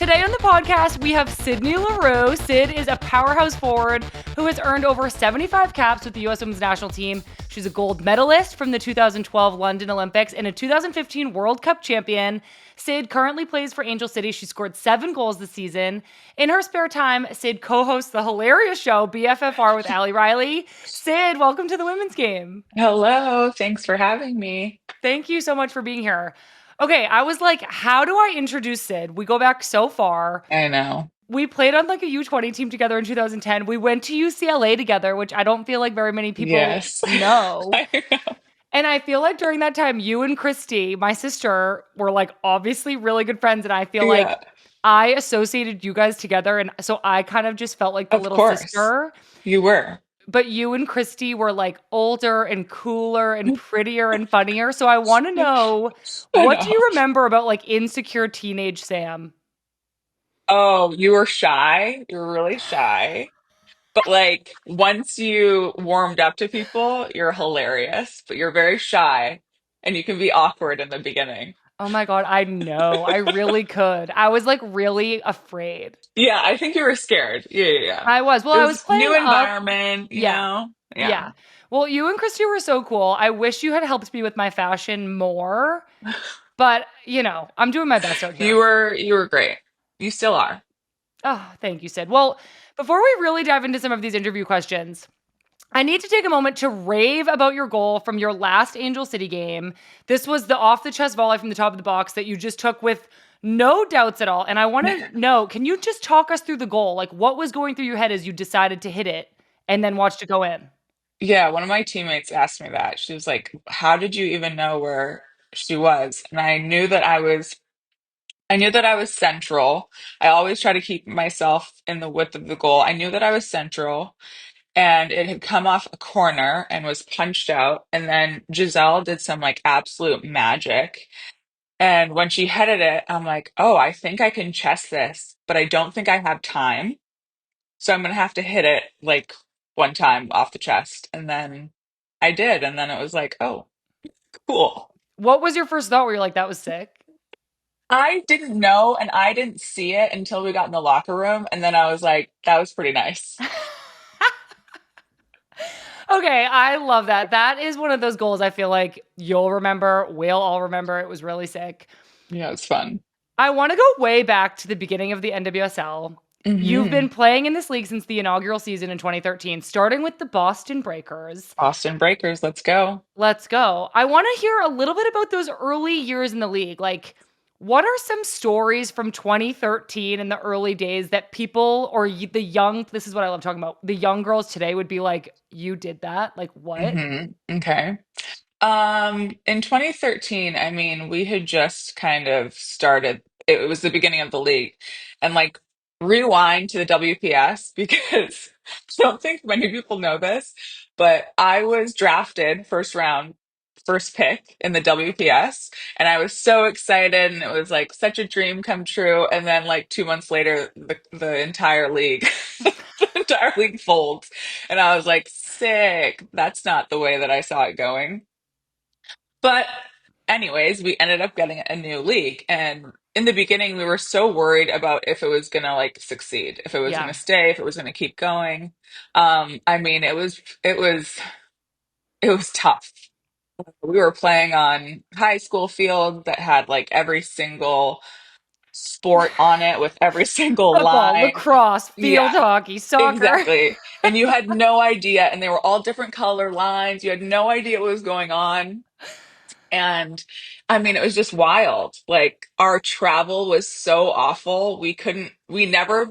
Today on the podcast, we have Sydney Leroux. Sid is a powerhouse forward who has earned over 75 caps with the U.S. Women's National Team. She's a gold medalist from the 2012 London Olympics and a 2015 World Cup champion. Sid currently plays for Angel City. She scored 7 goals this season. In her spare time, Sid co-hosts the hilarious show BFFR with Allie Riley. Sid, welcome to the Women's Game. Hello, thanks for having me. Thank you so much for being here. Okay, I was like, how do I introduce Sid? We go back so far. I know. We played on like a U20 team together in 2010. We went to UCLA together, which I don't feel like very many people Yes. know. I know. And I feel like during that time, you and Christy, my sister, were like obviously really good friends. And I feel Yeah, like I associated you guys together. And so I kind of just felt like the of little course. sister. You were. But you and Christy were like older and cooler and prettier and funnier. So I want to know, I what do know. you remember about like insecure teenage Sam? Oh, you were shy. You were really shy. But like once you warmed up to people, you're hilarious, but you're very shy and you can be awkward in the beginning. Oh my God, I know. I really could. I was like really afraid. Yeah, I think you were scared. Yeah. I was. Well, It I was was playing new up. environment, Yeah. Yeah. Yeah. Well, you and Christy were so cool. I wish you had helped me with my fashion more, but I'm doing my best out here. You were great. You still are. Oh, thank you, Sid. Well, before we really dive into some of these interview questions, I need to take a moment to rave about your goal from your last Angel City game. This was the off the chest volley from the top of the box that you just took with no doubts at all. And I want to know, can you just talk us through the goal? Like, what was going through your head as you decided to hit it and then watched it go in? Yeah, one of my teammates asked me that. She was like, "How did you even know where she was?" And I knew that I was central. I always try to keep myself in the width of the goal. I knew that I was central and it had come off a corner and was punched out. And then Giselle did some like absolute magic. And when she headed it, I'm like, "Oh, I think I can chest this, but I don't think I have time. So I'm gonna have to hit it like one time off the chest." And then I did, and then it was like, oh, cool. What was your first thought where you're like, that was sick? I didn't know and I didn't see it until we got in the locker room, and then I was like, that was pretty nice. Okay, I love that. That is one of those goals I feel like you'll remember, we'll all remember. It was really sick. Yeah, it's fun. I want to go way back to the beginning of the NWSL. You've Hmm. been playing in this league since the inaugural season in 2013, starting with the Boston Breakers. Boston Breakers, let's go. Let's go. I want to hear a little bit about those early years in the league. Like, what are some stories from 2013 in the early days that people or the young, this is what I love talking about, the young girls today would be like, you did that? Like, what? Okay. In 2013, I mean, we had just kind of started, it was the beginning of the league. And like rewind to the WPS because I don't think many people know this, but I was drafted first round, first pick in the WPS, and I was so excited and it was like such a dream come true. And then like 2 months later, the entire league the entire league folds. And I was like, sick. That's not the way that I saw it going. But anyways, we ended up getting a new league. And in the beginning, we were so worried about if it was gonna like succeed, if it was Yeah. gonna stay, if it was gonna keep going. I mean, it was tough. We were playing on high school field that had like every single sport on it with every single Football, line. lacrosse, field Yeah, hockey, soccer. exactly. And you had no idea, and they were all different color lines. You had no idea what was going on. And I mean, it was just wild. Like our travel was so awful. We never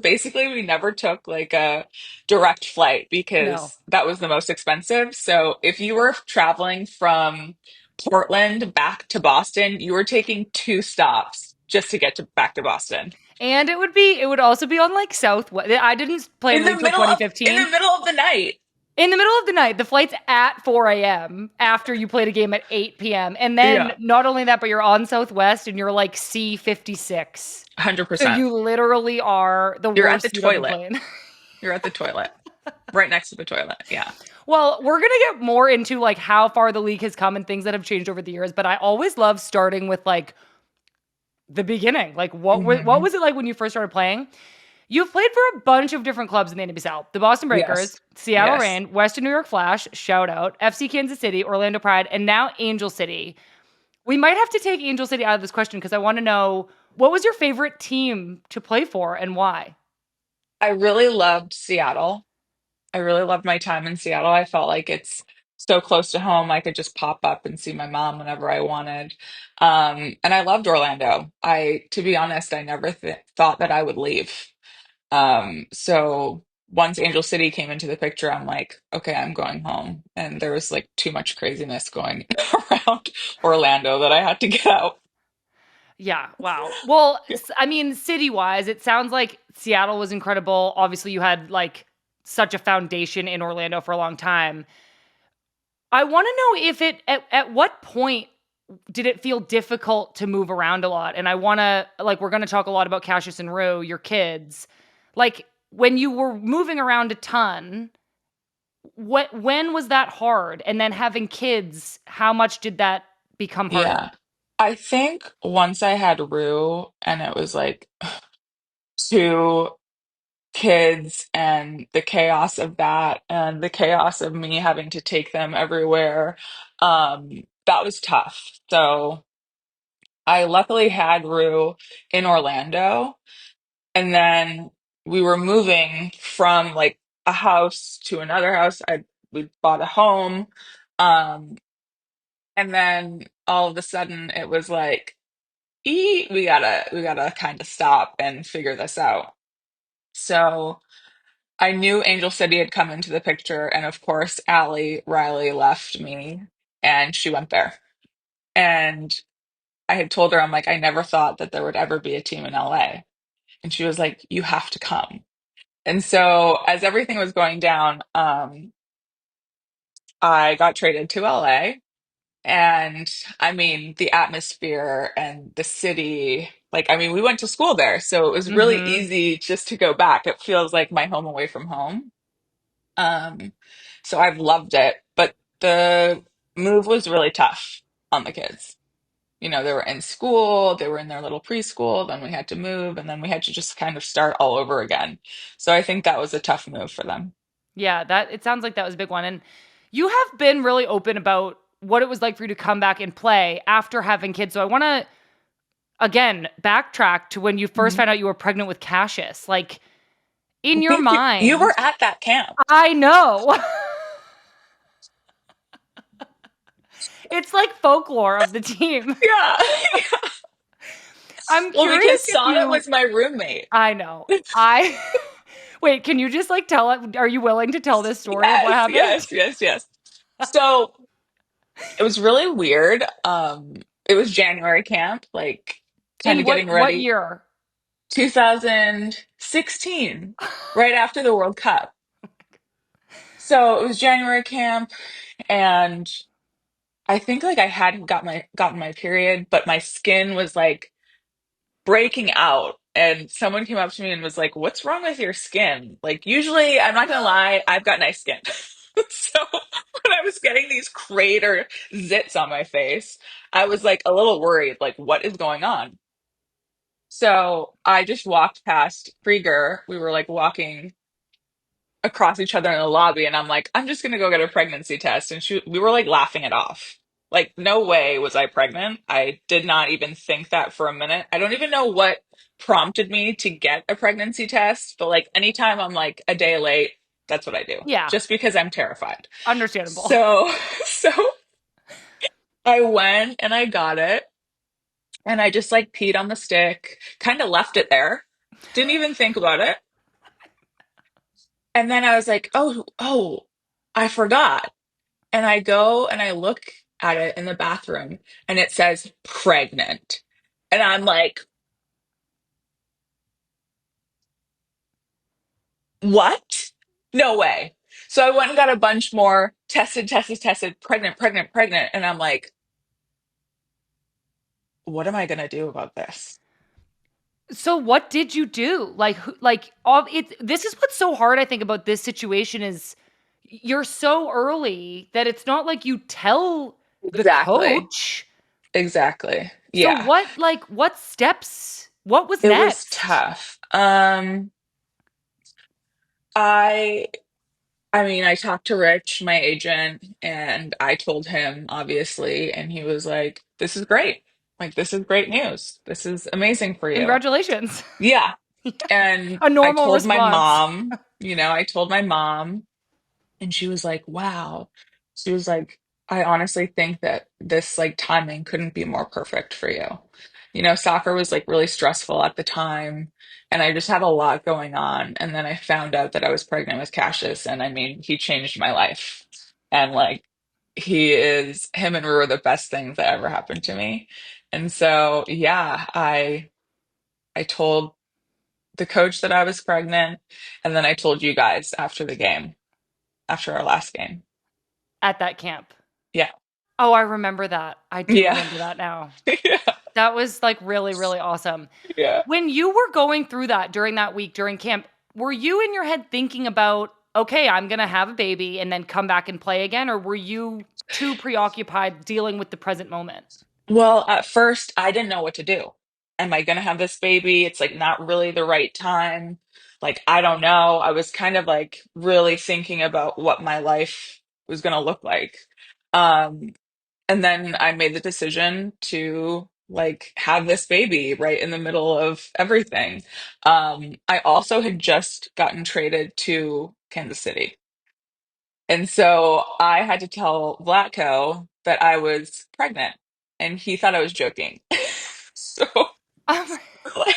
took like a direct flight No. because that was the most expensive. So if you were traveling from Portland back to Boston, you were taking 2 stops just to get to back to Boston. And it would also be on like Southwest. I didn't play in In the the league till middle of in the 2015. middle of the night. In the middle of the night, the flight's at 4 a.m. after you played a game at 8 p.m. And then Yeah, not only that, but you're on Southwest and you're like C56. So 100%. you literally are the You're at the worst seat on the toilet. plane. You're at the toilet. Right next to the toilet. Yeah. Well, we're going to get more into like how far the league has come and things that have changed over the years, but I always love starting with like the beginning. Like what Hmm. was it like when you first started playing? You've played for a bunch of different clubs in the NWSL. The Boston Yes. Breakers, Seattle Yes. Reign, Western New York Flash, shout out, FC Kansas City, Orlando Pride, and now Angel City. We might have to take Angel City out of this question because I want to know what was your favorite team to play for and why? I really loved Seattle. I really loved my time in Seattle. I felt like it's so close to home. I could just pop up and see my mom whenever I wanted. And I loved Orlando. To be honest, I never thought that I would leave. So once Angel City came into the picture, I'm like, okay, I'm going home. And there was like too much craziness going around Orlando that I had to get out. Yeah, wow. Well, I mean, city-wise, it sounds like Seattle was incredible. Obviously, you had like such a foundation in Orlando for a long time. I want to know if at what point did it feel difficult to move around a lot? And I want to like we're going to talk a lot about Cassius and Rue, your kids. Like when you were moving around a ton, when was that hard? And then having kids, how much did that become harder? Yeah. I think once I had Rue and it was like two kids and the chaos of that and the chaos of me having to take them everywhere, that was tough. So I luckily had Rue in Orlando, and then we were moving from like a house to another house. We bought a home, um, and then all of a sudden it was like, we gotta kind of stop and figure this out. So I knew Angel City had come into the picture, and of course, Allie Riley left me, and she went there. And I had told her, I'm like, I never thought that there would ever be a team in LA. And she was like, you have to come. And so, as everything was going down, I got traded to LA. And I mean, the atmosphere and the city, like, I mean, we went to school there. So it was really Mhm. easy just to go back. It feels like my home away from home. Um, so I've loved it, but the move was really tough on the kids. You know, they were in school, they were in their little preschool, then we had to move, and then we had to just kind of start all over again. So I think that was a tough move for them. Yeah, that it sounds like that was a big one. And you have been really open about what it was like for you to come back and play after having kids. So I want to again backtrack to when you first Mhm. found out you were pregnant with Cassius. Like I in your think you were mind, at that camp. I know. It's like folklore of the team. Yeah. I'm Well, because curious if Sana you was my roommate. I know. I Wait, can you just like tell it? Are you willing to tell this story of what Yes, happened? yes, yes, yes. So it was really weird. It was January camp, like kind In of getting what ready. year? 2016, right after the World Cup. So it was January camp, and I think like I hadn't gotten my period, but my skin was like breaking out. And someone came up to me and was like, "What's wrong with your skin?" Like usually, I'm not gonna lie, I've got nice skin. So when I was getting these crater zits on my face, I was like a little worried, like what is going on? So I just walked past Krieger. We were like walking across each other in the lobby, and I'm like, I'm just gonna go get a pregnancy test. And we were like laughing it off. Like, no way was I pregnant. I did not even think that for a minute. I don't even know what prompted me to get a pregnancy test, but like anytime I'm like a day late, that's what I do, Yeah, just because I'm terrified. understandable. So, so I went and I got it, and I just like peed on the stick, kind of left it there, didn't even think about it. And then I was like, oh, I forgot. And I go and I look at it in the bathroom and it says pregnant. And I'm like, what? No way. So I went and got a bunch more, tested, pregnant, pregnant, pregnant. And I'm like, what am I going to do about this? So what did you do? Like like all it this is what's so hard I think about this situation is you're so early that it's not like you tell the Exactly. coach. Exactly. So Yeah, what steps? What was it was next? tough. I I mean, I talked to Rich, my agent, and I told him, obviously, and he was like, "This is great. Like, this is great news. This is amazing for you." Congratulations. Yeah. And A I normal told my response. mom, I told my mom, and she was like, "Wow." She was like, "I honestly think that this like timing couldn't be more perfect for you." Soccer was like really stressful at the time, and I just had a lot going on. And then I found out that I was pregnant with Cassius, and I mean, he changed my life. And like, him and Rue are the best things that ever happened to me. And so, yeah, I told the coach that I was pregnant, and then I told you guys after the game, after our last game. At that camp. Yeah. Oh, I remember that. I do Yeah. remember that now. Yeah. That was, like, really, really awesome. Yeah. When you were going through that during that week, during camp, were you in your head thinking about, "Okay, I'm gonna have a baby and then come back and play again," or were you too preoccupied dealing with the present moment? Well, at first, I didn't know what to do. Am I going to have this baby? It's like not really the right time. Like, I don't know. I was kind of like really thinking about what my life was going to look like. Um, and then I made the decision to like have this baby right in the middle of everything. I also had just gotten traded to Kansas City. And so I had to tell Vlatko that I was pregnant, and he thought I was joking. So like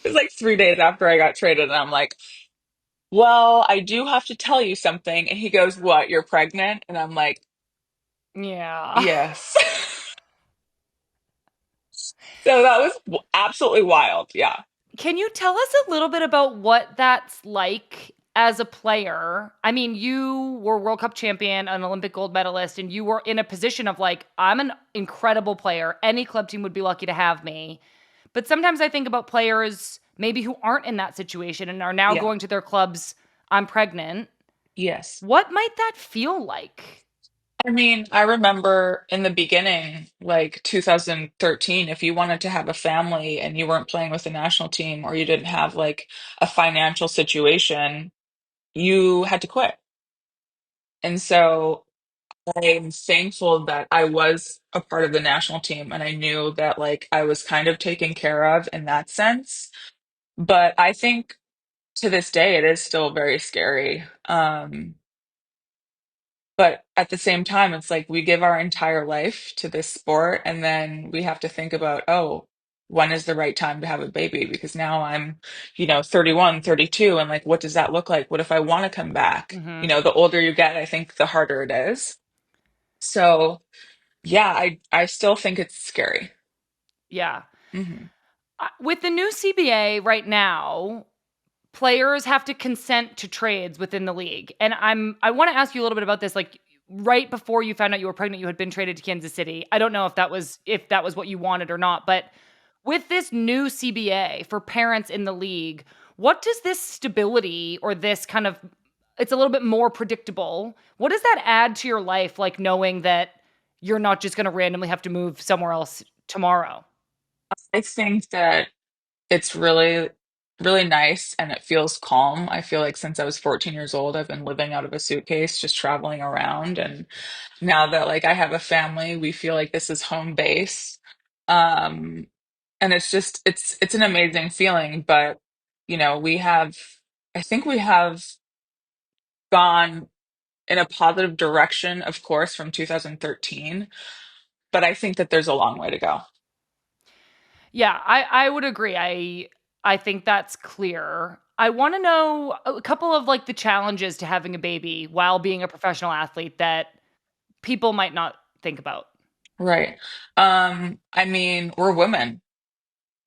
it was like 3 days after I got traded, and I'm like, "Well, I do have to tell you something." And he goes, "What? You're pregnant?" And I'm like, Yeah. "Yes." So that was absolutely wild. Yeah. Can you tell us a little bit about what that's like as a player? I mean, you were World Cup champion, an Olympic gold medalist, and you were in a position of like, I'm an incredible player. Any club team would be lucky to have me. But sometimes I think about players maybe who aren't in that situation and are now Yeah. going to their clubs, I'm pregnant. Yes. What might that feel like? I mean, I remember in the beginning, like 2013, if you wanted to have a family and you weren't playing with the national team or you didn't have like a financial situation, you had to quit. And so I'm thankful that I was a part of the national team and I knew that like I was kind of taken care of in that sense. But I think to this day, it is still very scary. But at the same time, it's like we give our entire life to this sport, and then we have to think about, oh, when is the right time to have a baby? Because now I'm, 31, 32, and like, what does that look like? What if I want to come back? Hmm. The older you get, I think the harder it is. So, yeah, I still think it's scary. Yeah. Hmm. With the new CBA right now, players have to consent to trades within the league. And I want to ask you a little bit about this. Like right before you found out you were pregnant, you had been traded to Kansas City. I don't know if that was what you wanted or not, but with this new CBA for parents in the league, what does this stability or this kind of it's a little bit more predictable. What does that add to your life like knowing that you're not just going to randomly have to move somewhere else tomorrow? I think that it's really, really nice and it feels calm. I feel like since I was 14 years old, I've been living out of a suitcase, just traveling around. And now that like I have a family, we feel like this is home base. Um, and it's an amazing feeling. But we have, I think we have gone in a positive direction, of course, from 2013. But I think that there's a long way to go. Yeah, I would agree. I think that's clear. I want to know a couple of like the challenges to having a baby while being a professional athlete that people might not think about. Right. I mean, we're women.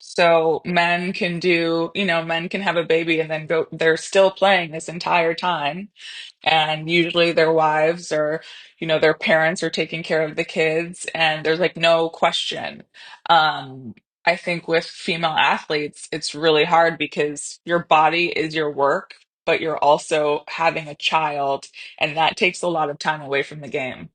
So men can have a baby and then they're still playing this entire time. And usually their wives or, their parents are taking care of the kids and there's like no question. I think with female athletes, it's really hard because your body is your work, but you're also having a child and that takes a lot of time away from the game.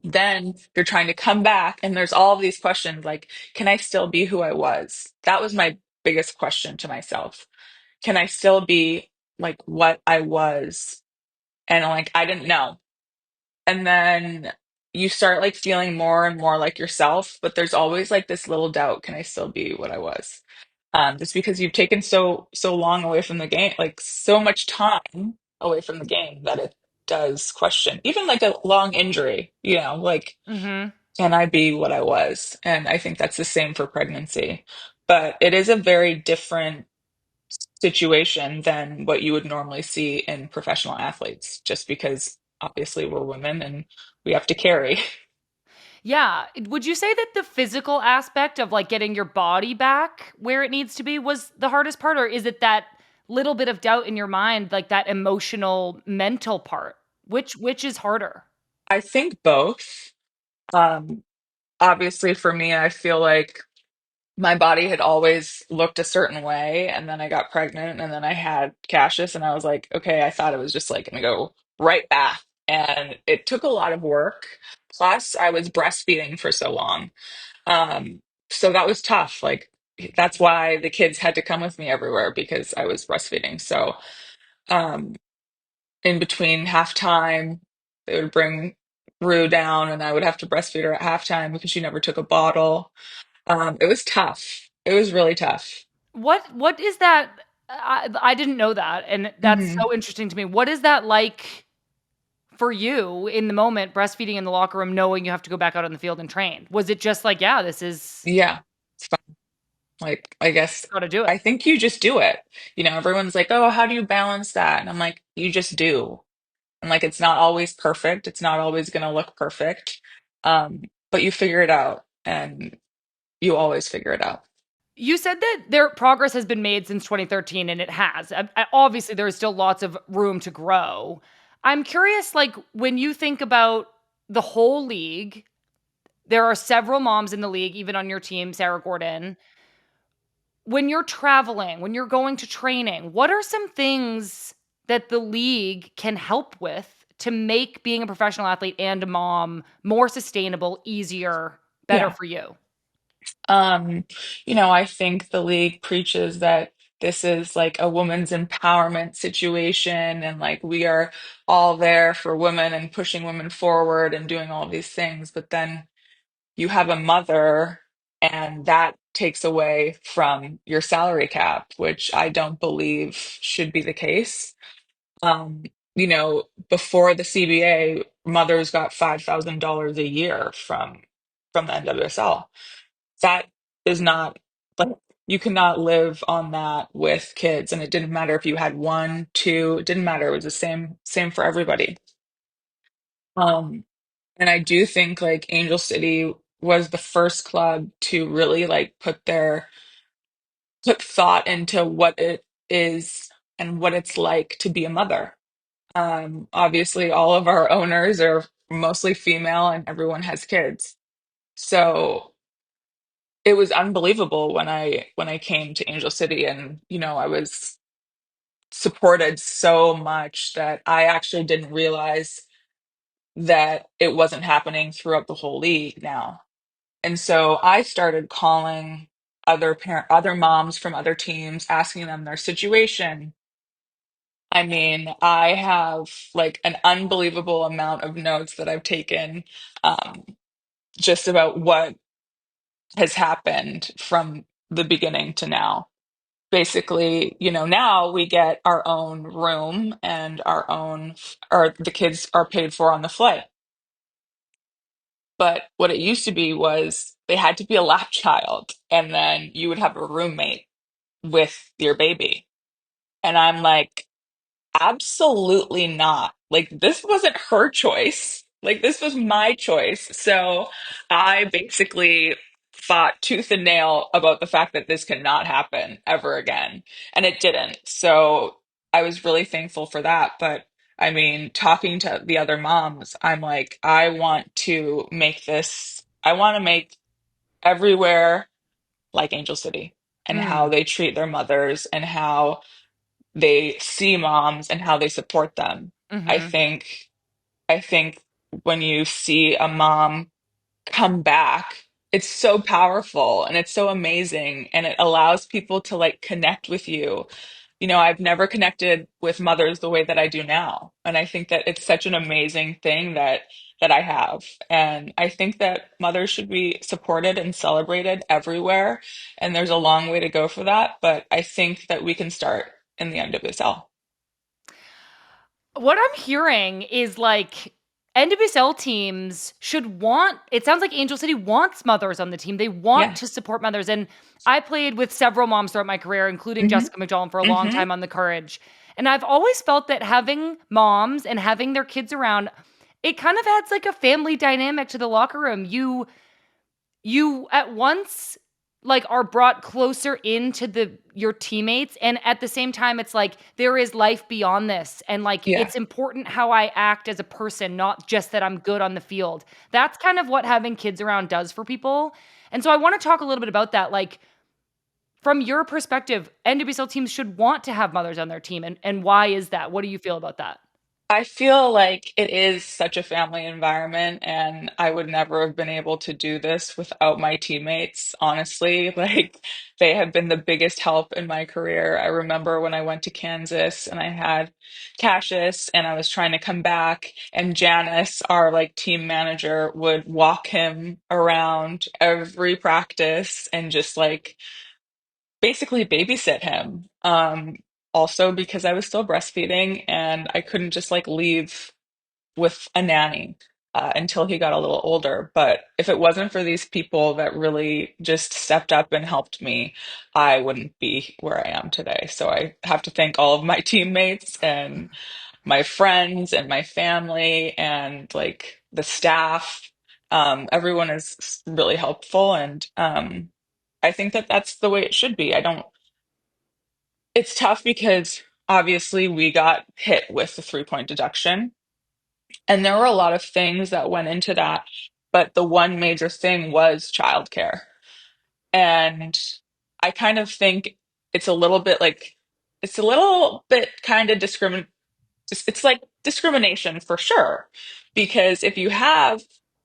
Then you're trying to come back, and there's all of these questions like, can I still be who I was? That was my biggest question to myself. Can I still be like what I was? And like, I didn't know. And then you start like feeling more and more like yourself, but there's always like this little doubt, can I still be what I was? Just because you've taken so long away from the game, like so much time away from the game that it does question. Even like a long injury, like Mm-hmm. can I be what I was? And I think that's the same for pregnancy. But it is a very different situation than what you would normally see in professional athletes, just because obviously we're women and we have to carry. Yeah. Would you say that the physical aspect of like getting your body back where it needs to be was the hardest part, or is it that little bit of doubt in your mind, like that emotional, mental part? Which is harder? I think both. Um, Obviously, for me, I feel like my body had always looked a certain way, and then I got pregnant, and then I had Cassius, and I was like, okay, I thought it was just like gonna go right back, and it took a lot of work. Plus, I was breastfeeding for so long, so that was tough. Like that's why the kids had to come with me everywhere because I was breastfeeding. So, um, in between halftime, they would bring Rue down, and I would have to breastfeed her at halftime because she never took a bottle. It was tough. It was really tough. What is that? I didn't know that, and that's Hmm. so interesting to me. What is that like for you in the moment, breastfeeding in the locker room, knowing you have to go back out on the field and train? Was it just like, yeah, this is Yeah, it's fun. Like, I guess got to do it? I think you just do it. Everyone's like, "Oh, how do you balance that?" And I'm like, "You just do." And like, it's not always perfect. It's not always going to look perfect. But you figure it out, and you always figure it out. You said that their progress has been made since 2013, and it has. Obviously, there is still lots of room to grow. I'm curious, like, when you think about the whole league, there are several moms in the league, even on your team, Sarah Gordon. When you're traveling, when you're going to training, what are some things that the league can help with to make being a professional athlete and a mom more sustainable, easier, better Yeah. for you? Um, I think the league preaches that this is like a woman's empowerment situation, and like we are all there for women and pushing women forward and doing all these things. But then you have a mother, and that takes away from your salary cap, which I don't believe should be the case. Um, Before the CBA, mothers got $5,000 a year from the NWSL. That is not like you cannot live on that with kids, and it didn't matter if you had one, two, it didn't matter. It was the same for everybody. Um, and I do think like Angel City was the first club to really like put thought into what it is and what it's like to be a mother. Obviously, all of our owners are mostly female, and everyone has kids. So it was unbelievable when I came to Angel City, and I was supported so much that I actually didn't realize that it wasn't happening throughout the whole league now. And so I started calling other moms from other teams, asking them their situation. I mean, I have like an unbelievable amount of notes that I've taken, um, just about what has happened from the beginning to now. Basically, now we get our own room and or the kids are paid for on the flight. But what it used to be was they had to be a lap child, and then you would have a roommate with your baby. And I'm like, absolutely not. Like, this wasn't her choice. Like, this was my choice. So I basically fought tooth and nail about the fact that this cannot happen ever again. And it didn't. So I was really thankful for that. But I mean, talking to the other moms, I'm like, I want to make everywhere like Angel City, and how Mm, they treat their mothers, and how they see moms, and how they support them. I mhm. think I think when you see a mom come back, it's so powerful and it's so amazing and it allows people to like connect with you. You know, I've never connected with mothers the way that I do now. And I think that it's such an amazing thing that I have. And I think that mothers should be supported and celebrated everywhere. And there's a long way to go for that, but I think that we can start in the NWSL. What I'm hearing is like NWSL teams should want, it sounds like Angel City wants mothers on the team. They want Yeah. to support mothers. And I played with several moms throughout my career, including Hmm. Jessica McDonald for a long Hmm. time on the Courage. And I've always felt that having moms and having their kids around, it kind of adds like a family dynamic to the locker room. You at once like are brought closer into the your teammates, and at the same time it's like there is life beyond this, and like Yeah. it's important how I act as a person, not just that I'm good on the field. That's kind of what having kids around does for people. And so I want to talk a little bit about that, like from your perspective, NWSL teams should want to have mothers on their team, and why is that? What do you feel about that? I feel like it is such a family environment, and I would never have been able to do this without my teammates, honestly. Like, they have been the biggest help in my career. I remember when I went to Kansas and I had Cassius and I was trying to come back, and Janice, our like team manager, would walk him around every practice and just like basically babysit him. Also because I was still breastfeeding and I couldn't just like leave with a nanny until he got a little older. But if it wasn't for these people that really just stepped up and helped me, I wouldn't be where I am today. So I have to thank all of my teammates and my friends and my family and like the staff. Everyone is really helpful, and I think that that's the way it should be. I don't, it's tough because obviously we got hit with the 3-point deduction. And there were a lot of things that went into that, but the one major thing was childcare. And I kind of think it's a little bit like, it's a little bit kind of it's like discrimination for sure. Because if you have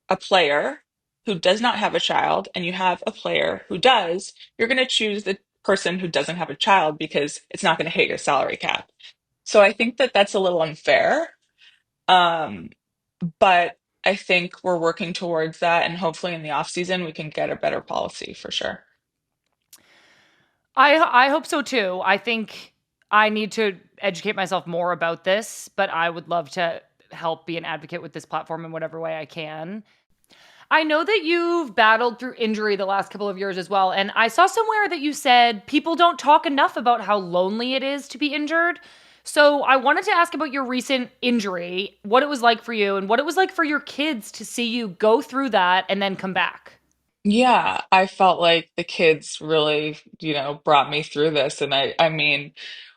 a player who does not have a child and you have a player who does, you're going to choose the person who doesn't have a child because it's not going to hit your salary cap. So I think that that's a little unfair. Um, but I think we're working towards that, and hopefully in the off season we can get a better policy for sure. I hope so too. I think I need to educate myself more about this, but I would love to help be an advocate with this platform in whatever way I can. I know that you've battled through injury the last couple of years as well, and I saw somewhere that you said people don't talk enough about how lonely it is to be injured. So I wanted to ask about your recent injury, what it was like for you and what it was like for your kids to see you go through that and then come back. Yeah, I felt like the kids really, brought me through this. And I mean,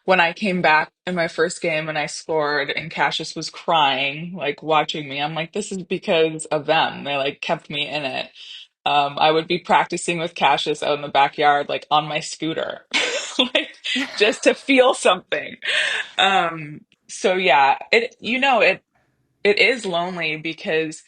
when I came back in my first game and I scored and Cassius was crying, like watching me, I'm like, this is because of them. They like kept me in it. I would be practicing with Cassius out in the backyard, like on my scooter, like just to feel something. So yeah, it is lonely because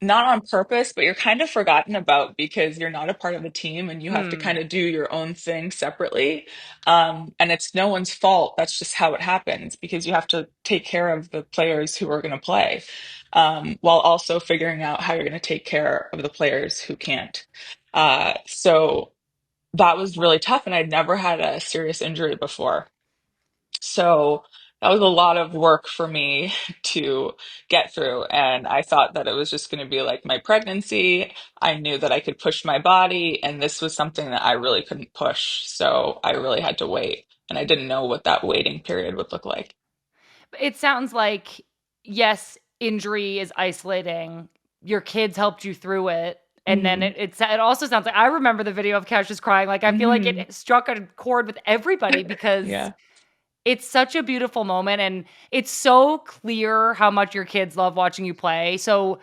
not on purpose, but you're kind of forgotten about because you're not a part of the team and you have to kind Hmm. of do your own thing separately. And it's no one's fault. That's just how it happens because you have to take care of the players who are going to play, while also figuring out how you're going to take care of the players who can't. So that was really tough. And I'd never had a serious injury before. So that was a lot of work for me to get through. And I thought that it was just going to be like my pregnancy. I knew that I could push my body, and this was something that I really couldn't push. So I really had to wait. And I didn't know what that waiting period would look like. It sounds like, yes, injury is isolating. Your kids helped you through it. And then Hmm. it also sounds like I remember the video of Cassius crying. Like I feel like Hmm. it struck a chord with everybody because Yeah. it's such a beautiful moment and it's so clear how much your kids love watching you play. So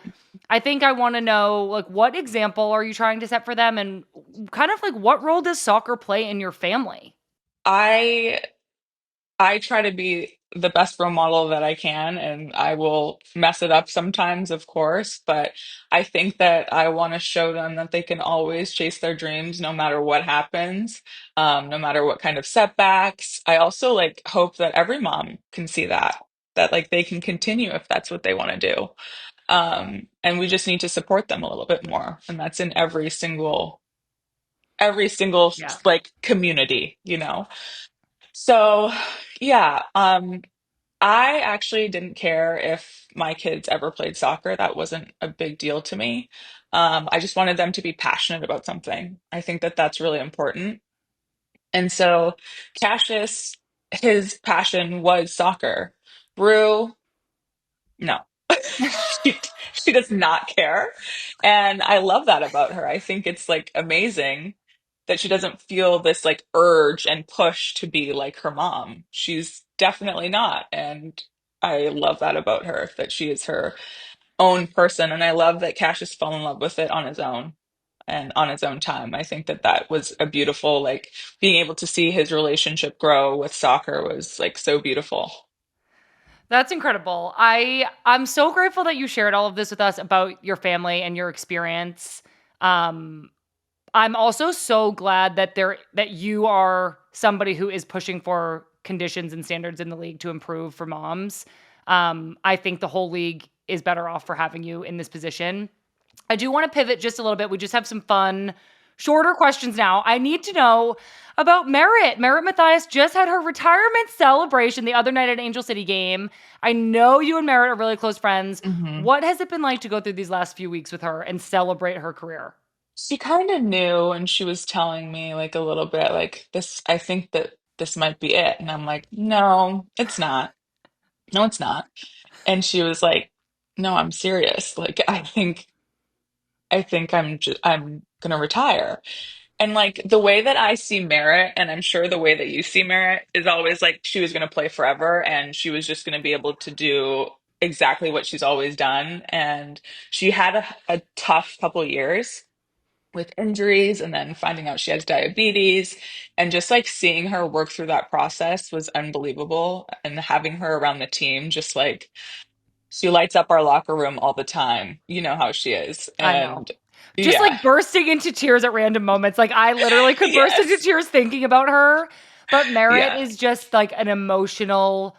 I think I want to know like what example are you trying to set for them and kind of like what role does soccer play in your family? I I try to be the best role model that I can, and I will mess it up sometimes, of course, but I think that I want to show them that they can always chase their dreams no matter what happens, no matter what kind of setbacks. I also like hope that every mom can see that, that like they can continue if that's what they want to do. And we just need to support them a little bit more. And that's in every single Yeah. like community, So yeah, I actually didn't care if my kids ever played soccer. That wasn't a big deal to me. I just wanted them to be passionate about something. I think that that's really important. And so Cassius, his passion was soccer. Rue, no. She she does not care. And I love that about her. I think it's like amazing that she doesn't feel this like urge and push to be like her mom. She's definitely not. And I love that about her, that she is her own person. And I love that Cassius fell in love with it on his own and on his own time. I think that that was a beautiful, like being able to see his relationship grow with soccer was like so beautiful. That's incredible. I'm so grateful that you shared all of this with us about your family and your experience. Um, I'm also so glad that you are somebody who is pushing for conditions and standards in the league to improve for moms. I think the whole league is better off for having you in this position. I do want to pivot just a little bit. We just have some fun, shorter questions now. I need to know about Merritt. Merritt Mathias just had her retirement celebration the other night at Angel City game. I know you and Merritt are really close friends. Mhm. What has it been like to go through these last few weeks with her and celebrate her career? She kind of knew, and she was telling me like a little bit like this, I think that this might be it. And I'm like, no, it's not. No, it's not. And she was like, no, I'm serious. Like I think I'm gonna retire. And like the way that I see Merritt, and I'm sure the way that you see Merritt is always like she was gonna play forever and she was just gonna be able to do exactly what she's always done. And she had a tough couple years with injuries and then finding out she has diabetes, and just like seeing her work through that process was unbelievable, and having her around the team, just like she lights up our locker room all the time. You know how she is. I know. And Just yeah. like bursting into tears at random moments. Like I literally could burst into Yes. tears thinking about her. But Merritt Yeah. is just like an emotional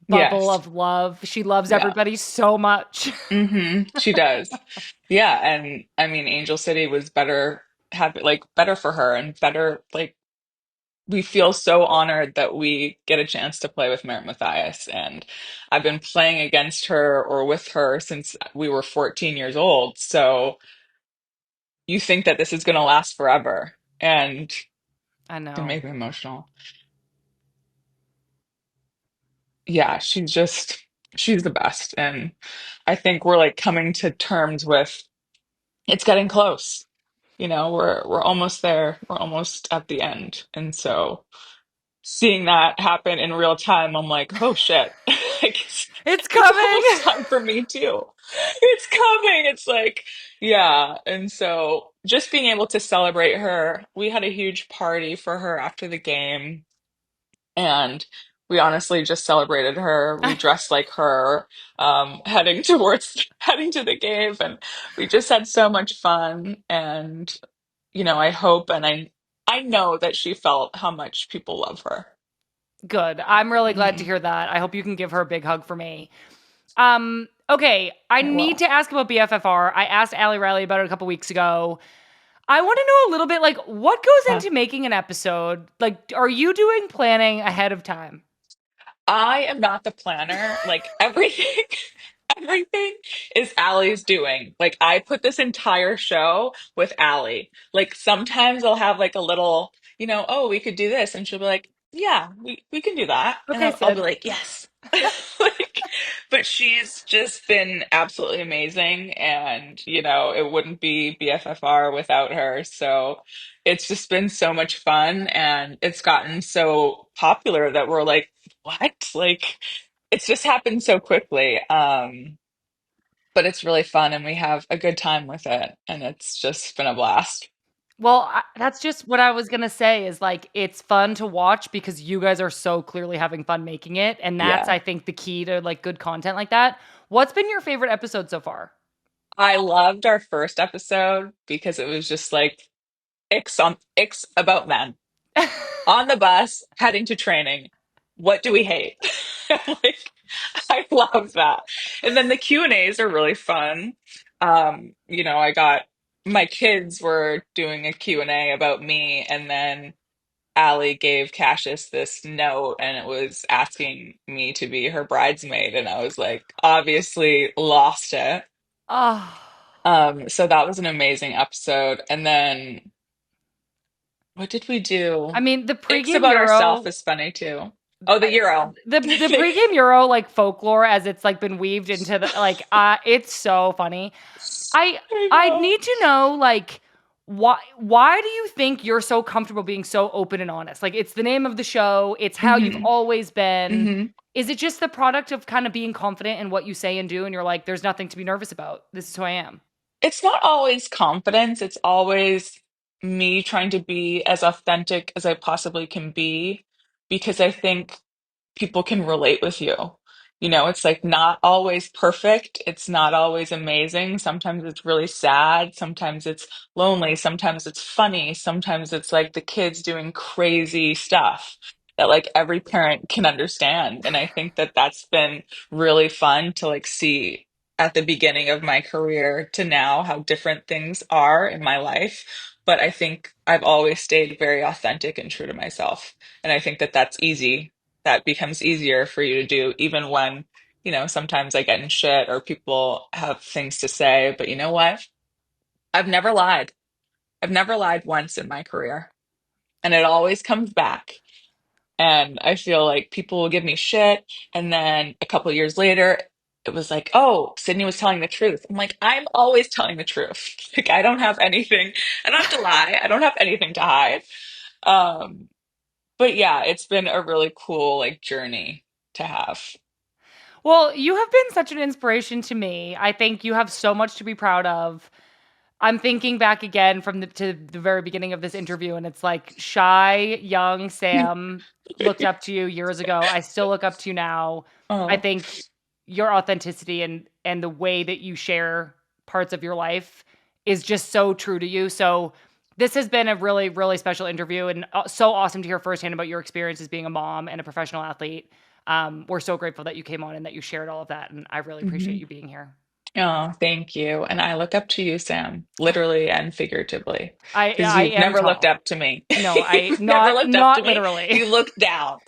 bubble Yes. of love. She loves Yeah. everybody so much. She does. Yeah, and I mean Angel City was better, have like better for her, and better like we feel so honored that we get a chance to play with Merritt Mathias. And I've been playing against her or with her since we were 14 years old. So you think that this is going to last forever, and I it can know. make me emotional. Yeah, she's the best. And I think we're like coming to terms with it's getting close. We're almost there. We're almost at the end. And so seeing that happen in real time, I'm like, oh shit. Like It's it's coming. almost time for me too. It's coming. It's like, yeah. And so just being able to celebrate her, we had a huge party for her after the game, and we honestly just celebrated her. We dressed like her, heading to the game, and we just had so much fun. And I hope and I know that she felt how much people love her. Good. I'm really glad to Hmm. hear that. I hope you can give her a big hug for me. Okay. I I need will. to ask about BFFR. I asked Allie Riley about it a couple weeks ago. I want to know a little bit like what goes Uh, into making an episode? Like, are you doing planning ahead of time? I am not the planner. Like everything, everything is Allie's doing. Like I put this entire show with Allie. Like sometimes I'll have like a little, oh, we could do this. And she'll be like, yeah, we can do that. And Okay, I'll be Sid. like, yes. Like, but she's just been absolutely amazing. And, it wouldn't be BFFR without her. So it's just been so much fun, and it's gotten so popular that we're like, what? Like, it's just happened so quickly. But it's really fun and we have a good time with it. And it's just been a blast. Well, that's just what I was gonna say is, like, it's fun to watch because you guys are so clearly having fun making it, and that's, Yeah. I think, the key to, like, good content like that. What's been your favorite episode so far? I loved our first episode because it was just like icks about men on the bus heading to training. What do we hate? Like, I love that. And then the Q&As are really fun. I got my kids were doing a Q&A about me, and then Allie gave Cassius this note, and it was asking me to be her bridesmaid, and I was like, obviously lost it. Oh, So that was an amazing episode. And then what did we I do? mean, the Icks pregame about ourselves Euro is funny too. Oh, the I Euro. the pregame Euro, like, folklore as it's, like, been weaved into the like, it's so funny. I I I know. need to know, like, why do you think you're so comfortable being so open and honest? Like, it's the name of the show, it's how you've hmm always been. hmm Is it just the product of kinda being confident in what you say and do, and you're like, "There's nothing to be nervous about. This is who I am." It's not always confidence. It's always me trying to be as authentic as I possibly can be because I think people can relate with you. It's like not always perfect. It's not always amazing. Sometimes it's really sad. Sometimes it's lonely. Sometimes it's funny. Sometimes it's like the kids doing crazy stuff that like every parent can understand. And I think that that's been really fun to like see at the beginning of my career to now how different things are in my life. But I think I've always stayed very authentic and true to myself. And I think that that's easy, that becomes easier for you to do, even when, sometimes I get in shit or people have things to say. But you know what? I've never lied. I've never lied once in my career, and it always comes back. And I feel like people will give me shit. And then a couple of years later, it was like, oh, Sydney was telling the truth. I'm like, I'm always telling the truth. Like, I don't have anything. I don't have to lie. I don't have anything to hide. Um, but yeah, it's been a really cool like journey to have. Well, you have been such an inspiration to me. I think you have so much to be proud of. I'm thinking back again from the very beginning of this interview, and it's like shy, young Sam looked up to you years ago. I still look up to you now. I Oh, think your authenticity and the way that you share parts of your life is just so true to you. So this has been a really, really special interview, and so awesome to hear firsthand about your experiences being a mom and a professional athlete. We're so grateful that you came on and that you shared all of that, and I really appreciate hmm you being here. oh, thank you. And I look up to you, Sam, literally and figuratively, because I you've am never looked tall. up to me. No, I You've never not looked up to not me. literally. You look down.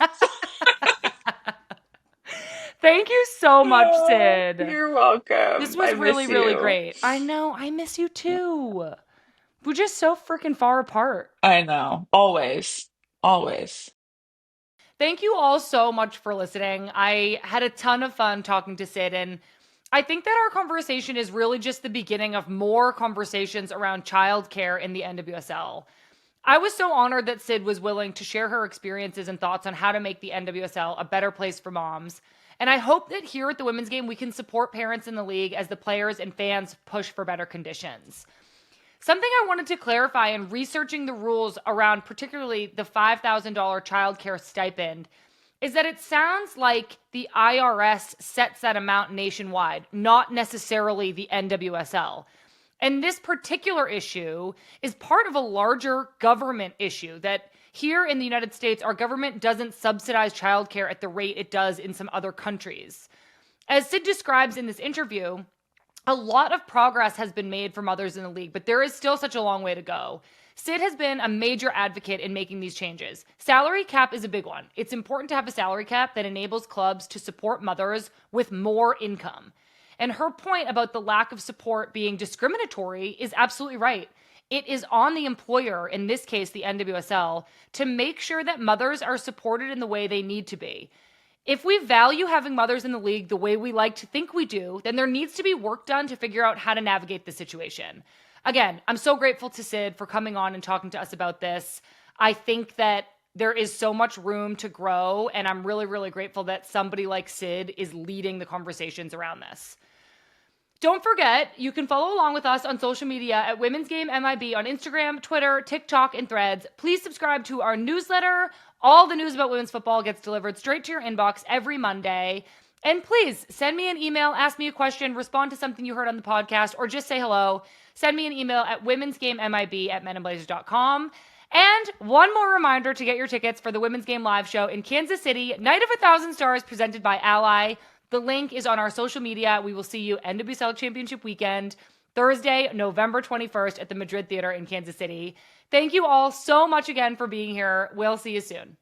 Thank you so much, Oh, Sid. you're This welcome. was I really, miss really you. great. I know, I miss you too. We're just so freaking far apart. I know. Always. Always. Thank you all so much for listening. I had a ton of fun talking to Sid, and I think that our conversation is really just the beginning of more conversations around childcare in the NWSL. I was so honored that Sid was willing to share her experiences and thoughts on how to make the NWSL a better place for moms. And I hope that here at the women's game, we can support parents in the league as the players and fans push for better conditions. Something I wanted to clarify in researching the rules around particularly the $5,000 childcare stipend is that it sounds like the IRS sets that amount nationwide, not necessarily the NWSL. And this particular issue is part of a larger government issue that here in the United States, our government doesn't subsidize childcare at the rate it does in some other countries. As Sid describes in this interview, a lot of progress has been made for mothers in the league, but there is still such a long way to go. Sid has been a major advocate in making these changes. Salary cap is a big one. It's important to have a salary cap that enables clubs to support mothers with more income. And her point about the lack of support being discriminatory is absolutely right. It is on the employer, in this case, the NWSL, to make sure that mothers are supported in the way they need to be. If we value having mothers in the league the way we like to think we do, then there needs to be work done to figure out how to navigate the situation. Again, I'm so grateful to Sid for coming on and talking to us about this. I think that there is so much room to grow, and I'm really, really grateful that somebody like Sid is leading the conversations around this. Don't forget, you can follow along with us on social media at Women's Game MIB on Instagram, Twitter, TikTok, and Threads. Please subscribe to our newsletter. All the news about women's football gets delivered straight to your inbox every Monday. And please send me an email, ask me a question, respond to something you heard on the podcast, or just say hello. Send me an email at womensgamemib@menandblazers.com. And one more reminder to get your tickets for the Women's Game live show in Kansas City, Night of 1,000 Stars, presented by Ally. The link is on our social media. We will see you NWSL Championship weekend, Thursday, November 21st at the Madrid Theater in Kansas City. Thank you all so much again for being here. We'll see you soon.